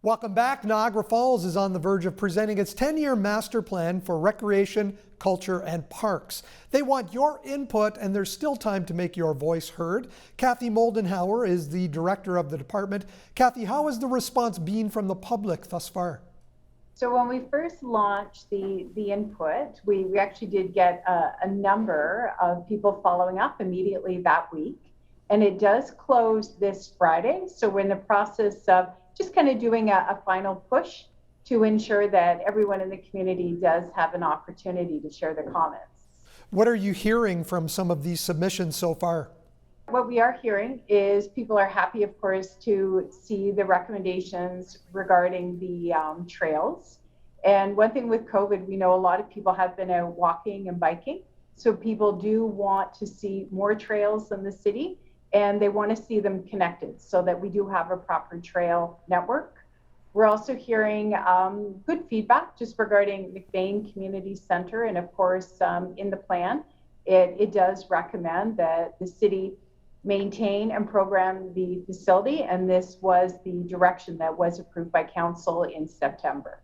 Welcome back. Niagara Falls is on the verge of presenting its 10-year master plan for recreation, culture, and parks. They want your input, and there's still time to make your voice heard. Kathy Moldenhauer is the director of the department. Kathy, how has the response been from the public thus far? So when we first launched the input, we actually did get a number of people following up immediately that week. And it does close this Friday. So we're in the process of just kind of doing a final push to ensure that everyone in the community does have an opportunity to share their comments. What are you hearing from some of these submissions so far? What we are hearing is people are happy, of course, to see the recommendations regarding the trails. And one thing with COVID, we know a lot of people have been out walking and biking. So people do want to see more trails in the city, and they want to see them connected so that we do have a proper trail network. We're also hearing good feedback just regarding McBain Community Center. And of course, in the plan, it does recommend that the city maintain and program the facility. And this was the direction that was approved by council in September.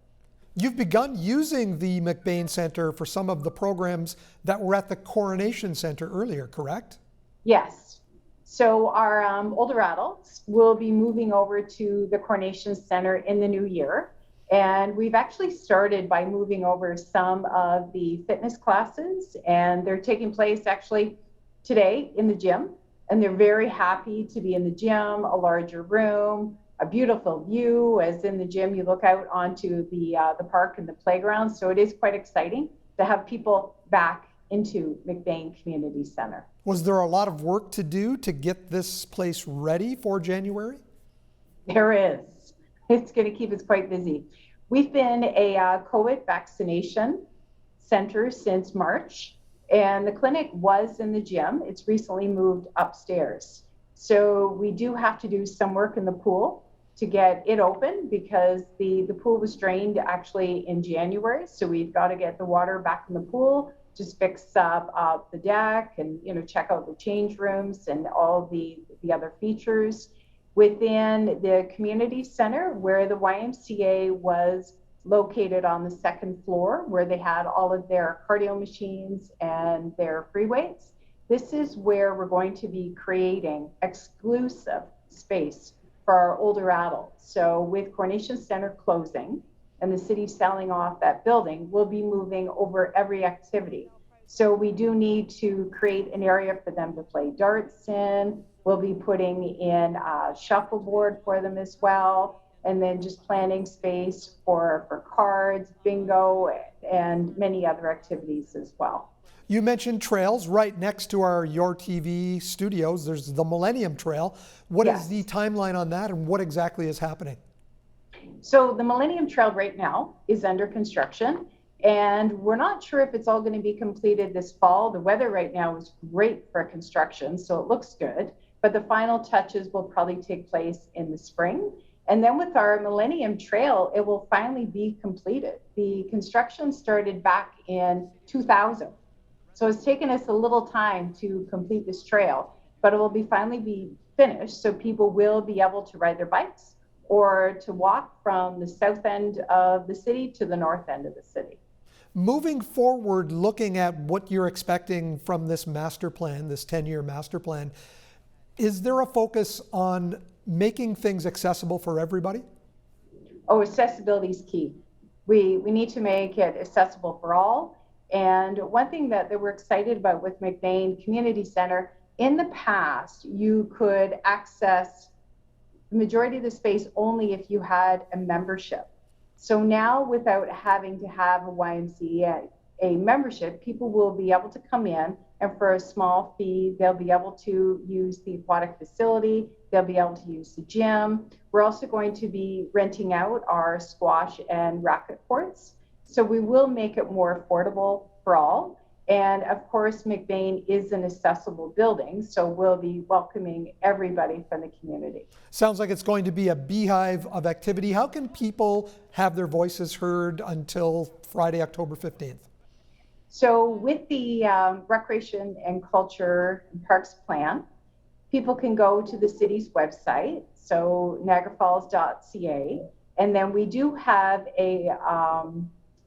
You've begun using the McBain Center for some of the programs that were at the Coronation Center earlier, correct? Yes. So our older adults will be moving over to the Coronation Center in the new year. And we've actually started by moving over some of the fitness classes, and they're taking place actually today in the gym. And they're very happy to be in the gym, a larger room, a beautiful view. As in the gym, you look out onto the park and the playground. So it is quite exciting to have people back into McBain Community Center. Was there a lot of work to do to get this place ready for January? There is. It's going to keep us quite busy. We've been a COVID vaccination center since March, and the clinic was in the gym. It's recently moved upstairs. So we do have to do some work in the pool to get it open because the pool was drained actually in January. So we've got to get the water back in the pool, just fix up the deck and check out the change rooms and all the other features. Within the community center where the YMCA was located on the second floor, where they had all of their cardio machines and their free weights, this is where we're going to be creating exclusive space for our older adults. So with Coronation Center closing and the city selling off that building, we'll be moving over every activity. So we do need to create an area for them to play darts in. We'll be putting in a shuffleboard for them as well. And then just planning space for cards, bingo, and many other activities as well. You mentioned trails right next to our YourTV studios. There's the Millennium Trail. What is the timeline on that, and what exactly is happening? So the Millennium Trail right now is under construction, and we're not sure if it's all going to be completed this fall. The weather right now is great for construction, so it looks good, but the final touches will probably take place in the spring. And then with our Millennium Trail, it will finally be completed. The construction started back in 2000. So it's taken us a little time to complete this trail, but it will finally be finished. So people will be able to ride their bikes or to walk from the south end of the city to the north end of the city. Moving forward, looking at what you're expecting from this master plan, this 10-year master plan, is there a focus on making things accessible for everybody? Oh, accessibility is key. We need to make it accessible for all. And one thing that we're excited about with McBain Community Center, in the past, you could access the majority of the space only if you had a membership. So now, without having to have a YMCA membership, people will be able to come in, and for a small fee, they'll be able to use the aquatic facility, they'll be able to use the gym. We're also going to be renting out our squash and racket courts. So we will make it more affordable for all. And of course, McBain is an accessible building, so we'll be welcoming everybody from the community. Sounds like it's going to be a beehive of activity. How can people have their voices heard until Friday, October 15th? So with the Recreation and Culture and Parks Plan, people can go to the city's website, so niagarafalls.ca, And then we do have a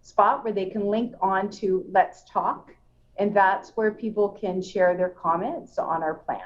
spot where they can link on to Let's Talk, and that's where people can share their comments on our plan.